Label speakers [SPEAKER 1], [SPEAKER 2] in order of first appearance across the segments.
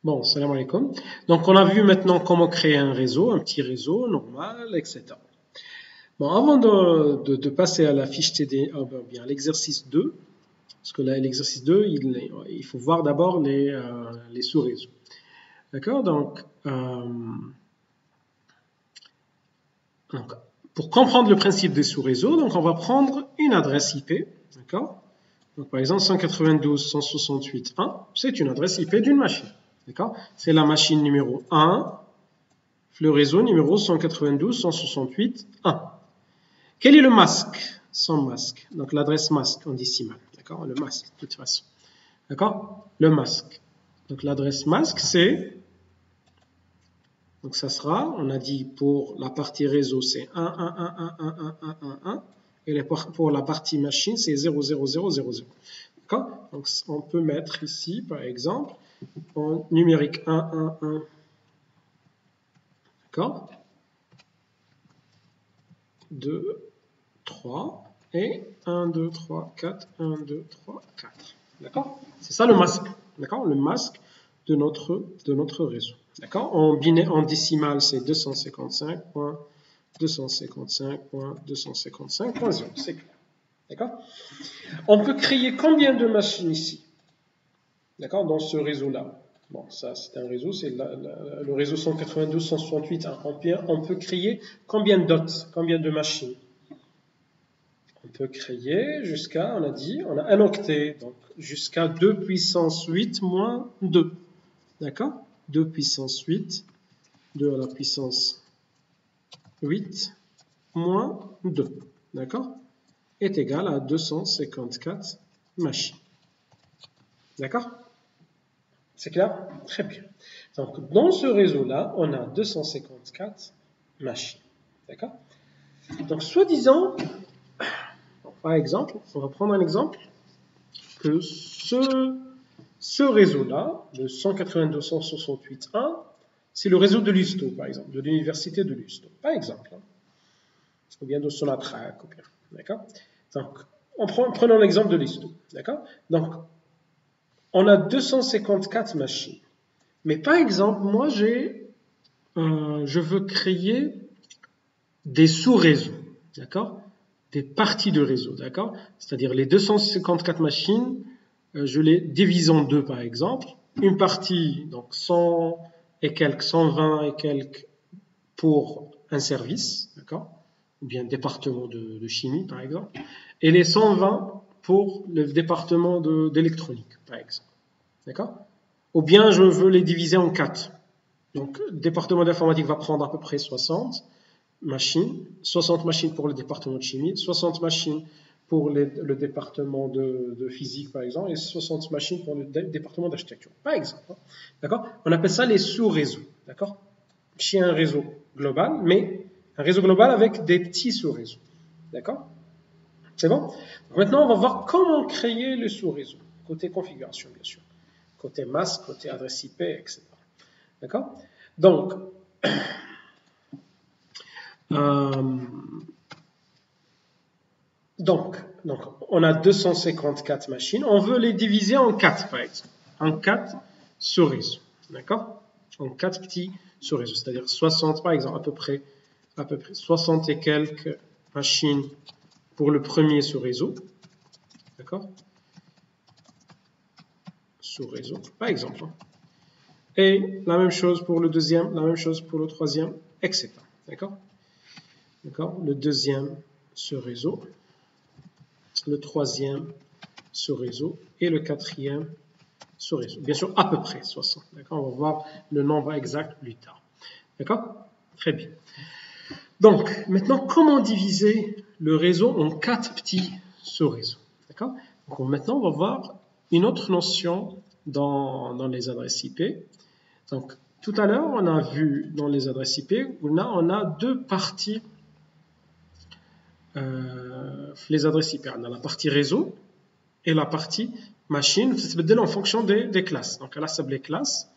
[SPEAKER 1] Bon, salam alaikum. Donc, on a vu maintenant comment créer un réseau, un petit réseau normal, etc. Bon, avant de passer à la fiche TD, bien à l'exercice 2, parce que là, l'exercice 2, il faut voir d'abord les sous-réseaux. D'accord? Donc, pour comprendre le principe des sous-réseaux, donc on va prendre une adresse IP. D'accord? Donc, par exemple, 192.168.1, c'est une adresse IP d'une machine. D'accord? C'est la machine numéro 1, le réseau numéro 192.168.1. Quel est le masque? Son masque. Donc, l'adresse masque en décimale. D'accord? Le masque, de toute façon. D'accord? Le masque. Donc, l'adresse masque, c'est... Donc, ça sera, on a dit pour la partie réseau, c'est 1. Et pour la partie machine, c'est 00000. D'accord? Donc, on peut mettre ici, par exemple, en numérique 1. D'accord? 2, 3 et 1, 2, 3, 4, 1, 2, 3, 4. D'accord? C'est ça le masque. D'accord? Le masque de notre réseau. D'accord? En décimale, c'est 255.255.255.0. C'est clair. D'accord? On peut créer combien de machines ici? D'accord? Dans ce réseau-là. Bon, ça, c'est un réseau, c'est le réseau 192.168. On peut créer combien de dots? Combien de machines? On peut créer jusqu'à, on a dit, on a un octet, donc jusqu'à 2 puissance 8 moins 2. D'accord? 2 puissance 8, 2 à la puissance 8 moins 2. D'accord? Est égal à 254 machines. D'accord? C'est clair? Très bien. Donc, dans ce réseau-là, on a 254 machines. D'accord? Donc, soi-disant, par exemple, on va prendre un exemple, que ce réseau-là, le 192.168.1, c'est le réseau de l'USTO, par exemple, de l'université de l'USTO, par exemple, ou bien de Sonatrach, ou bien, d'accord? Donc, prenons l'exemple de l'USTO, d'accord? Donc, on a 254 machines. Mais par exemple, moi, je veux créer des sous-réseaux, d'accord? Des parties de réseau, d'accord? C'est-à-dire les 254 machines, je les divise en deux, par exemple. Une partie, donc 100 et quelques, 120 et quelques pour un service, d'accord? Ou bien département de chimie, par exemple. Et les 120 pour le département d'électronique, par exemple. D'accord? Ou bien je veux les diviser en 4. Donc, le département d'informatique va prendre à peu près 60 machines, 60 machines pour le département de chimie, 60 machines pour le département de physique, par exemple, et 60 machines pour le département d'architecture, par exemple. D'accord? On appelle ça les sous-réseaux. D'accord? Chez un réseau global, mais un réseau global avec des petits sous-réseaux. D'accord? C'est bon? Donc maintenant, on va voir comment créer le sous-réseau. Côté configuration, bien sûr. Côté masque, côté adresse IP, etc. D'accord? Donc, on a 254 machines. On veut les diviser en 4, par exemple. En 4 sous-réseaux. D'accord? En 4 petits sous-réseaux. C'est-à-dire 60, par exemple, à peu près 60 et quelques machines pour le premier sous-réseau. D'accord? Sous-réseau, par exemple. Et la même chose pour le deuxième, la même chose pour le troisième, etc. D'accord? D'accord? Le deuxième sous-réseau, le troisième sous-réseau et le quatrième sous-réseau. Bien sûr, à peu près 60. D'accord? On va voir le nombre exact plus tard. D'accord? Très bien. Donc, maintenant, comment diviser le réseau en 4 petits sous-réseaux? D'accord? Donc, maintenant, on va voir une autre notion dans les adresses IP. Donc, tout à l'heure, on a vu dans les adresses IP, on a deux parties. Les adresses IP, on a la partie réseau et la partie machine, c'est en fonction des classes. Donc, là, c'est les classes.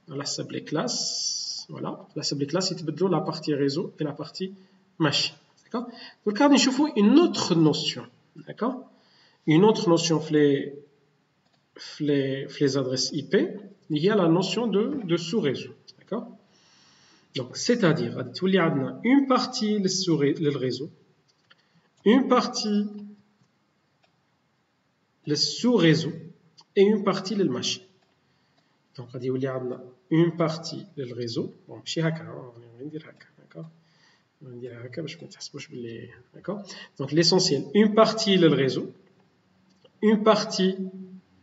[SPEAKER 1] Là, c'est les classes. Voilà. Là, c'est les classes, c'est la partie réseau et la partie machine. D'accord? Donc, là, il faut une autre notion. D'accord? Une autre notion, les adresses IP. il y a la notion de sous-réseau. D'accord? Donc, c'est-à-dire, une partie le réseau, une partie le sous-réseau et une partie le machine. Donc, une partie le réseau. Bon, je vais dire d'accord? On va dire d'accord? Donc, l'essentiel, une partie le réseau, une partie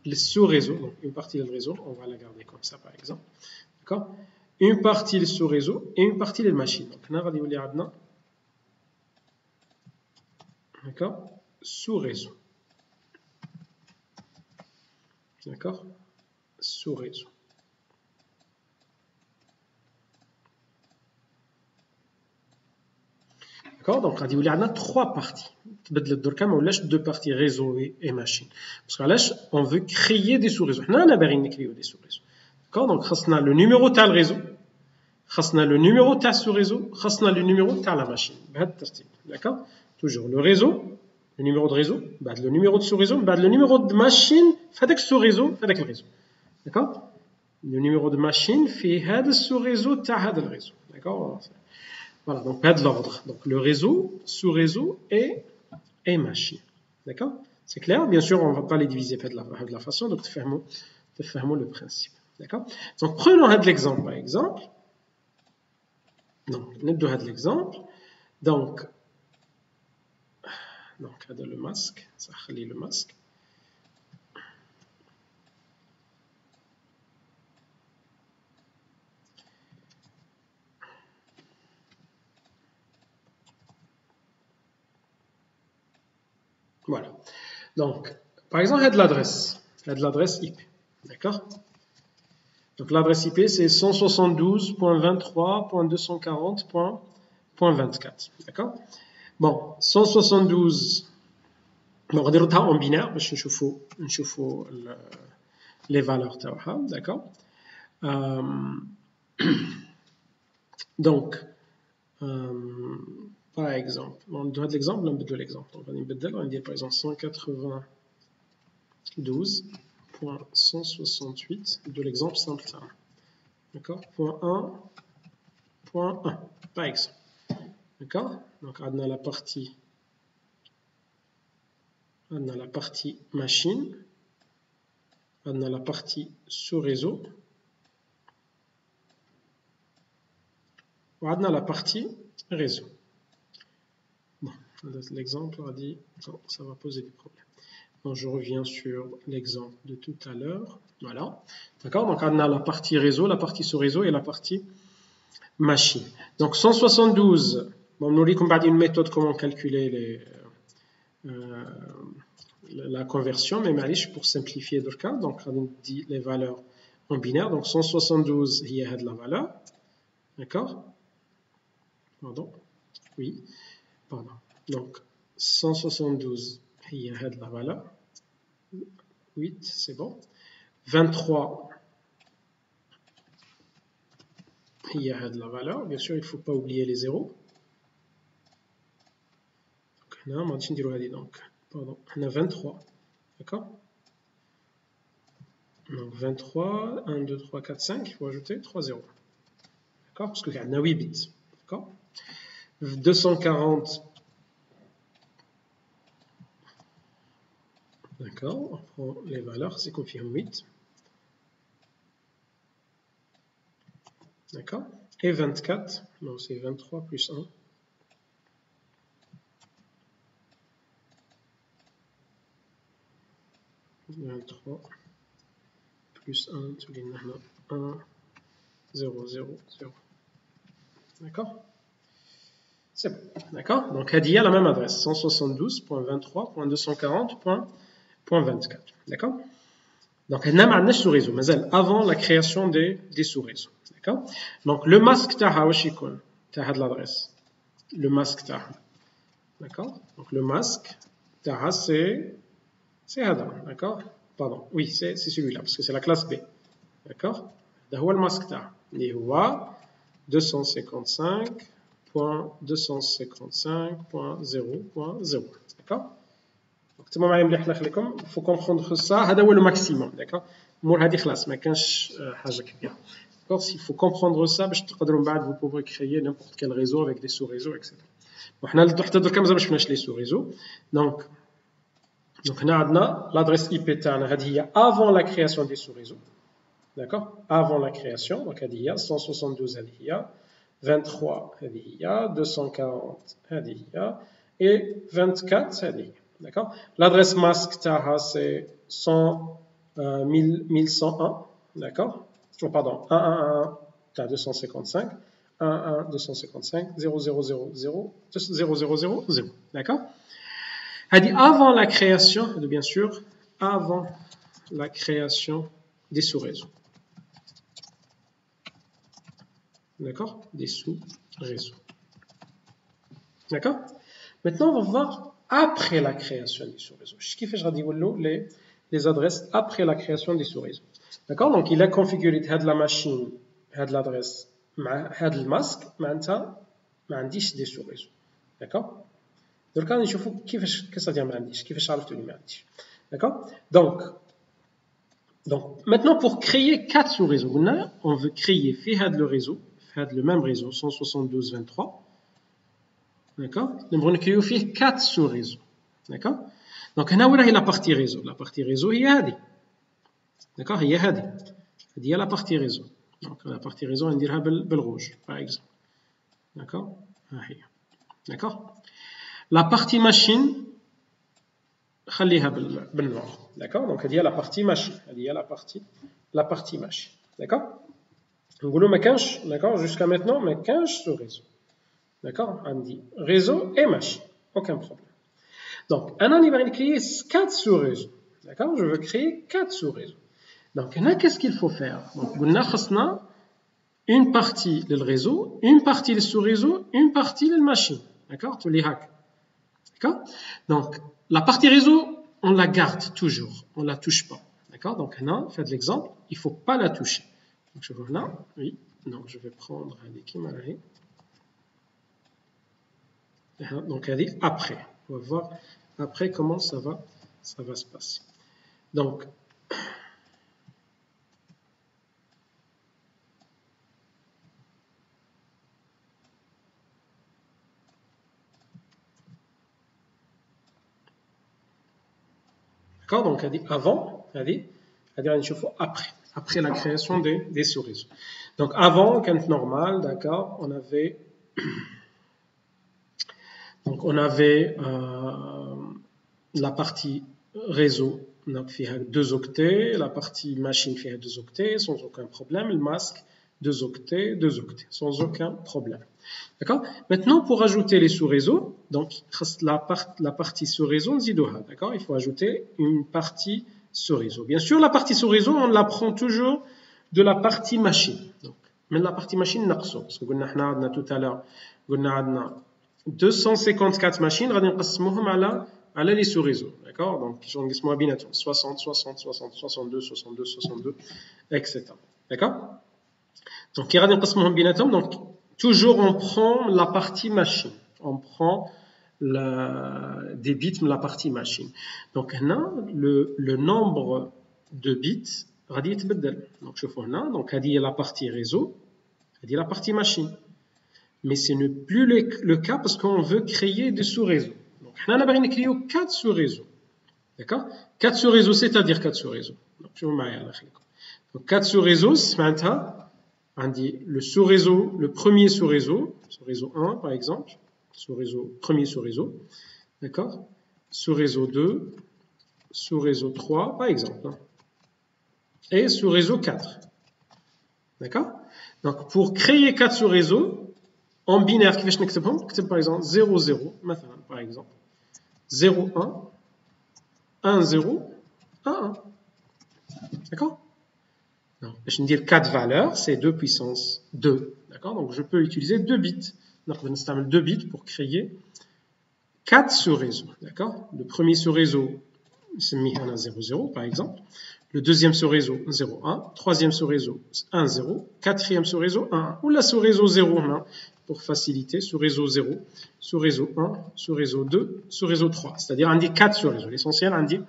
[SPEAKER 1] le sous-réseau. Donc, une partie le réseau, on va la garder comme ça, par exemple. D'accord? Une partie le sous-réseau et une partie les machines. Donc, on va dire d'accord? Sous-réseau. D'accord? Sous-réseau. D'accord? Donc, on a trois parties. Deux parties réseau et machine. Parce qu'on veut créer des sous-réseaux. On a créé des sous-réseaux. D'accord? Donc, on a le numéro de réseau, on a le numéro de sous-réseau, on a le numéro de la machine. D'accord? Toujours le réseau, le numéro de réseau, le numéro de sous-réseau, le numéro de machine, fait sous-réseau, fait le réseau. D'accord? Le numéro de machine fait le sous-réseau, le réseau. D'accord? Voilà, donc pas de l'ordre. Donc le réseau, sous-réseau et machine. D'accord? C'est clair? Bien sûr, on ne va pas les diviser de la façon, donc fermons le principe. D'accord? Donc prenons l'exemple par exemple. Donc, nous avons l'exemple. Donc, le masque, ça relie le masque. Voilà. Donc, par exemple, il y a de l'adresse IP. D'accord? Donc, l'adresse IP, c'est 172.23.240.24. D'accord? Bon, 172, on va dire en binaire, parce que je chauffe les valeurs. D'accord? Donc, par exemple, on doit l'exemple, on de l'exemple. On va dire par exemple 192.168 de l'exemple simple. D'accord? Point 1, point 1, par exemple. D'accord? Donc, on a la partie machine, on a la partie sous-réseau, on a la partie réseau. Bon, l'exemple a dit, non, ça va poser des problèmes. Donc, je reviens sur l'exemple de tout à l'heure. Voilà. D'accord? Donc, on a la partie réseau, la partie sous-réseau et la partie machine. Donc, 172, bon, nous avons une méthode comment calculer la conversion, mais pour simplifier le cas, donc on dit les valeurs en binaire. Donc, 172, il y a de la valeur. D'accord? Pardon? Oui. Pardon. Donc, 172, il y a de la valeur. 8, c'est bon. 23, il y a de la valeur. Bien sûr, il ne faut pas oublier les zéros. Donc, pardon, on a 23. D'accord? Donc, 23, 1, 2, 3, 4, 5. Il faut ajouter 3 zéros. D'accord? Parce qu'il y a 8 bits. D'accord? 240. D'accord? On prend les valeurs, c'est confirme 8. D'accord? Et 24, non, c'est 23 plus 1. 23 plus 1, tous les 1, 0, 0, 0. D'accord? C'est bon. D'accord? Donc, il y a la même adresse, 172.23.240.24. D'accord? Donc, on a un sous-réseau, mais avant la création des sous-réseaux. D'accord? Donc, le masque taha washikun, taha de l'adresse. Le masque taha. D'accord? Donc, le masque taha, c'est Hada. D'accord? Pardon. Oui, c'est celui-là, parce que c'est la classe B. D'accord? C'est le masque taha. Il est 255.255.0.0. D'accord? اكتبوا معايا مليح الله يخليكم faut comprendre ça هذا هو le maximum d'accord مور هذه خلاص ما كانش حاجه كبيره d'accord il faut comprendre ça باش تقدروا من بعد vous pouvez créer n'importe quel réseau avec des sous-réseaux etc وحنا حتى درك مازال ما شفناش لي sous-réseaux donc هنا عندنا l'adresse IP تاعنا هذه هي avant la création des sous-réseaux d'accord avant la création donc هذه هي 172 هذه هي 23 هذه هي 240 هذه هي et 24 هذه هي d'accord l'adresse masque تاعها c'est 1101 d'accord oh, pardon 1111 تاع 255 11 255 0000 0000 d'accord هذه avant la création bien sûr avant la création des sous-réseaux d'accord des sous-réseaux d'accord maintenant on va voir après la création des sous-réseaux كيفاش غادي يولوا les adresses après la création des sous-réseaux d'accord donc il a configuré هاد la machine هاد l'adresse مع هاد الماسك معناتها ما عنديش دي sous-réseaux d'accord درك غادي نشوفوا كيفاش ديال ما عنديش كيفاش عرفتوا اللي ما عنديش d'accord donc maintenant pour créer 4 sous-réseaux قلنا on veut créer في هاد le réseau في هاد le même réseau 172.23 d'accord نبغوا نكريو فيه 4 sous-réseaux d'accord donc هنا وين راهي la partie réseau هي هذه d'accord هي هذه هي la partie réseau donc la partie réseau نديرها بالrouge par exemple d'accord ها هي d'accord la partie machine خليها بالنوار d'accord donc هذه هي la partie machine هذه هي la partie machine d'accord نقولوا ما كانش d'accord jusqu'à maintenant ما كانش sous-réseau d'accord عندي réseau et machine aucun problème donc أنا نبغي créer 4 sous-réseaux d'accord je veux créer 4 sous-réseaux donc هنا qu'est-ce qu'il faut faire donc قلنا خصنا une partie le réseau une partie le sous-réseau une partie le machine d'accord تولي هكا d'accord donc la partie réseau on la garde toujours on la touche pas d'accord donc هنا faites l'exemple il faut pas la toucher donc je vois là oui donc je vais prendre هذه كيما راهي donc هذه après on va voir après comment ça va se passer donc d'accord donc avant après la création des sous-réseaux donc avant quand normal d'accord on avait la partie réseau donc فيها 2 octets la partie machine فيها 2 octets sans aucun problème le masque 2 octets sans aucun problème d'accord maintenant pour ajouter les sous-réseaux donc la partie sous-réseau نزيدوها d'accord il faut ajouter une partie sous-réseau bien sûr la partie sous-réseau on la prend toujours de la partie machine donc من la partie machine نقصوا parce que قلنا احنا عندنا tout à l'heure قلنا عندنا 254 machines غادي نقسموهم على les sous-réseaux d'accord donc كيفاش نقسموها بيناتهم 60 60 60 62 62 62 etc d'accord donc كي غادي نقسموهم بيناتهم donc toujours on prend la partie machine on prend des bits de la partie machine donc هنا le nombre de bits غادي يتبدل donc شوفوا هنا donc هذه هي la partie réseau هذه la partie machine mais ce n'est plus le cas parce qu'on veut créer des sous-réseaux donc حنا باغيين نكريو 4 sous-réseaux d'accord 4 sous-réseaux c'est-à-dire 4 sous-réseaux donc شوفوا معايا الله يخليكم donc 4 sous-réseaux معناتها عندي le sous-réseau le premier sous-réseau 1 par exemple premier sous-réseau d'accord sous-réseau 2 sous-réseau 3 par exemple et sous-réseau 4 d'accord donc pour créer 4 sous-réseaux en binaire كيفاش نكتبهم نكتب par exemple 0 0 مثلا par exemple 0 1 1 0 1 1 d'accord donc باش ندير 4 valeurs c'est 2 puissance 2 d'accord donc je peux utiliser 2 bits نقدر نستعمل 2 bits pour créer 4 sous-réseaux d'accord le premier sous-réseau نسميه هنا 0 0 par exemple Le deuxième sous-réseau 0, 1. Troisième sous-réseau 1, 0. Quatrième sous-réseau 1, 1. Ou là sous-réseau 0, 1. Pour faciliter, sous-réseau 0, sous-réseau 1, sous-réseau 2, sous-réseau 3. C'est-à-dire on dit 4 sous-réseaux. L'essentiel, on dit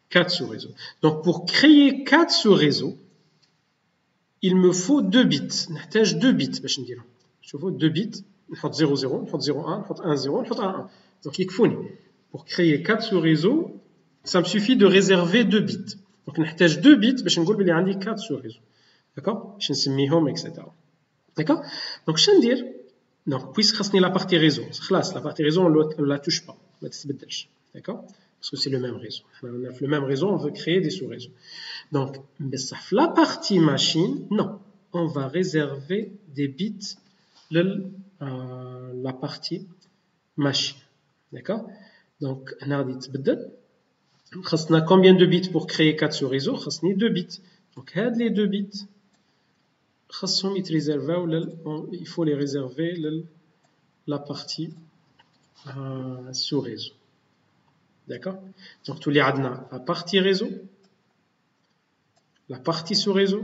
[SPEAKER 1] 4 sous-réseaux. Donc pour créer 4 sous-réseaux, il me faut 2 bits. نحتاج 2 bits باش نديرهم. شوفوا 2 bits. نحط 0, 0, نحط 0, 1, نحط 1, 0, نحط 1, 1. Donc يكفوني. Pour créer 4 sous-réseaux, ça me suffit de réserver 2 bits. Donc نحتاج 2 bits باش نقول بلي عندي 4 sous-réseaux. D'accord? باش نسميهم etc. D'accord? Donc je vais dire donc puisque خاصني la partie réseau, خلاص la partie réseau on la touche pas. ما تتبدلش. D'accord? Parce que c'est le même réseau. Le même réseau, on veut créer des sous-réseaux. Donc, la partie machine, non. On va réserver des bits la partie machine. D'accord? Donc, on a dit on a combien de bits pour créer 4 sous-réseaux? On a 2 bits. Donc, les 2 bits, il faut les réserver la partie sous-réseau. D'accord? Donc, tous les adna, la partie réseau, la partie sous-réseau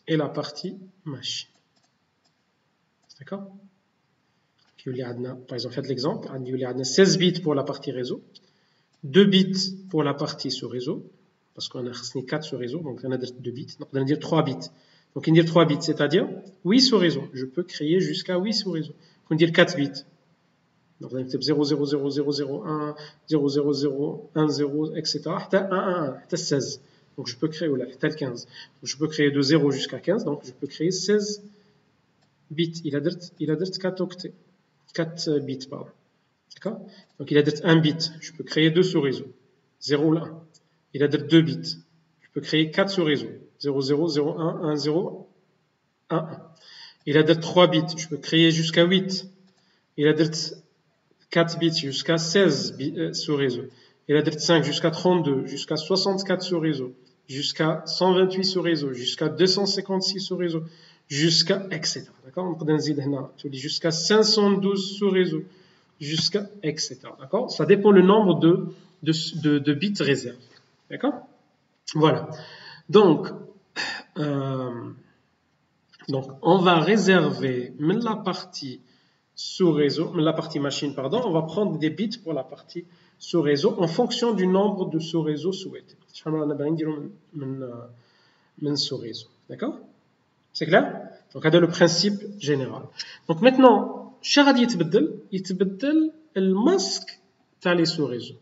[SPEAKER 1] et la partie machine. D'accord? Par exemple, faites l'exemple. Il y a 16 bits pour la partie réseau, 2 bits pour la partie sous-réseau, parce qu'on a 4 sous-réseaux, donc on a 2 bits. Donc, on va dire 3 bits. Donc, on dit 3 bits, c'est-à-dire 8 sous-réseaux. Je peux créer jusqu'à 8 sous-réseaux. On dit 4 bits. Donc, on a 0, 0, 0, 0, 0, 1, 0, 0, 0, 1, 0, etc. 1, 1, 1, 16. Donc, je peux créer, ou là, 15. Donc, je peux créer de 0 jusqu'à 15. Donc, je peux créer 16 bits. Il a dit 4 octets. 4 bits, pardon. D'accord? Donc, il a dit 1 bit. Je peux créer 2 sous-réseaux. 0 là. Il a dit 2 bits. Je peux créer 4 sous-réseaux. 0, 0, 0, 1, 1, 0, 1, 1. Il a dit 3 bits. Je peux créer jusqu'à 8. Il a dit 4 bits jusqu'à 16 sous-réseaux. Il a dit 5 jusqu'à 32, jusqu'à 64 sous-réseaux, jusqu'à 128 sous-réseaux, jusqu'à 256 sous-réseaux, jusqu'à etc. D'accord? Jusqu'à 512 sous-réseaux, jusqu'à etc. D'accord? Ça dépend le nombre de bits réservés. D'accord? Voilà. Donc, on va réserver même la partie sous-réseau, la partie machine, pardon, on va prendre des bits pour la partie sous-réseau en fonction du nombre de sous-réseaux souhaités. Sous-réseau. D'accord? C'est clair? Donc, c'est le principe général. Donc, maintenant, شغادي يتبدل الماسك تاع les sous-réseaux.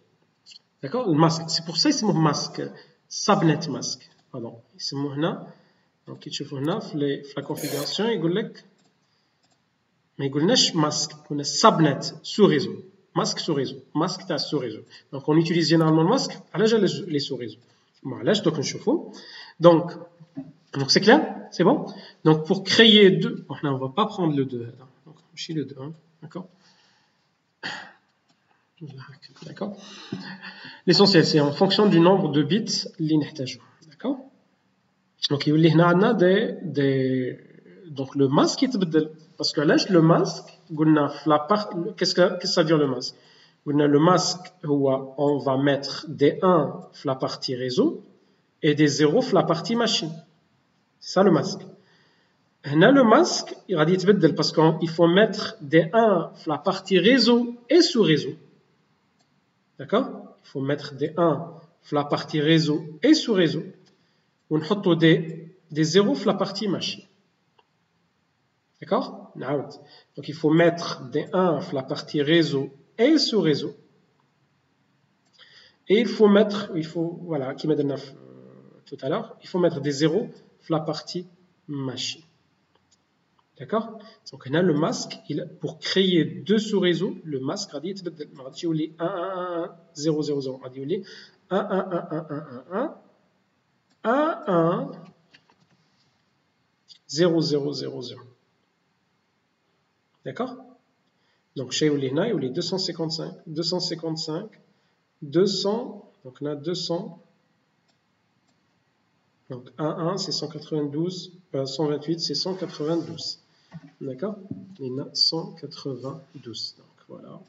[SPEAKER 1] D'accord? Le masque. C'est pour ça qu'il s'appelle masque. Subnet masque. Pardon. يسموه هنا. Donc, تشوفوا هنا في la configuration يقول لك ما يقولناش ماسك يقولنا سبنت سو ريزو ماسك سو ريزو ماسك تاع سو ريزو دونك اون يوتيليز جينيرالمون ماسك على جال لي سو ريزو علاش دوك نشوفوا دونك c'est clair c'est bon donc pour créer deux on va pas prendre le 2 هذا donc ماشي le 2 d'accord d'accord l'essentiel c'est en fonction du nombre de bits اللي نحتاجو d'accord donc يولي هنا عندنا des donc le masque يتبدل parce que là le masque qu'est-ce que ça veut dire le masque le masque on va mettre des 1 dans la partie réseau et des 0 dans la partie machine c'est ça le masque là le masque il va يتبدل parce qu'il faut mettre des 1 dans la partie réseau et sous réseau d'accord il faut mettre des 1 dans la partie réseau et sous réseau on نحطوا des 0 dans la partie machine. D'accord? Donc il faut mettre des 1 dans la partie réseau et sous-réseau. Et il faut voilà, qui m'a donné tout à l'heure, il faut mettre des 0 dans la partie machine. D'accord? Donc on a le masque, pour créer deux sous-réseaux, le masque, il y a 1, 1, 1, 0, 0, 0. Il y a 1, 1, 1, 1, 1, 1, 1, 1, 0, 0, 0, 0. D'accord? Donc chez Oulina, il y a 255, 255, 200, donc on a 200, donc 1, 1, c'est 192, 128, c'est 192. D'accord? Il y en a 192. Donc voilà.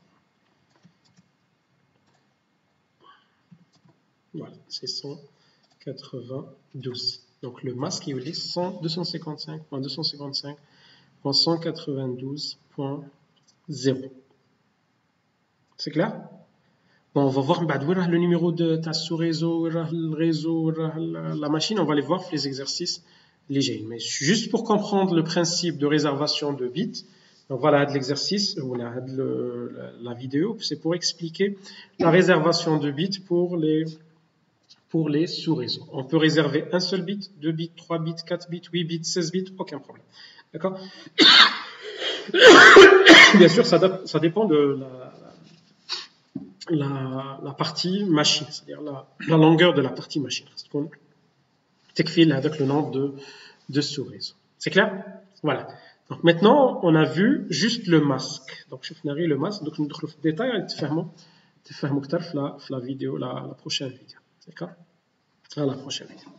[SPEAKER 1] Voilà, c'est 192. 255.255.255. Donc le masque il est 255.255.192.0. C'est clair? Bon, on va voir le numéro de ta sous-réseau, le réseau, la machine, on va les voir pour les exercices légers. Mais juste pour comprendre le principe de réservation de bits, donc voilà l'exercice, la vidéo, c'est pour expliquer la réservation de bits pour les sous-réseaux. On peut réserver un seul bit, 2 bits, 3 bits, 4 bits, 8 bits, 16 bits, aucun problème. D'accord? Bien sûr, ça dépend de la partie machine, c'est-à-dire la longueur de la partie machine. Tekfil avec le nombre de sous-réseaux. C'est clair? Voilà. Donc maintenant, on a vu juste le masque. Donc, je vais le masque. Donc, nous allons dans le détail et tu fais la vidéo, la prochaine vidéo. D'accord? À la prochaine vidéo.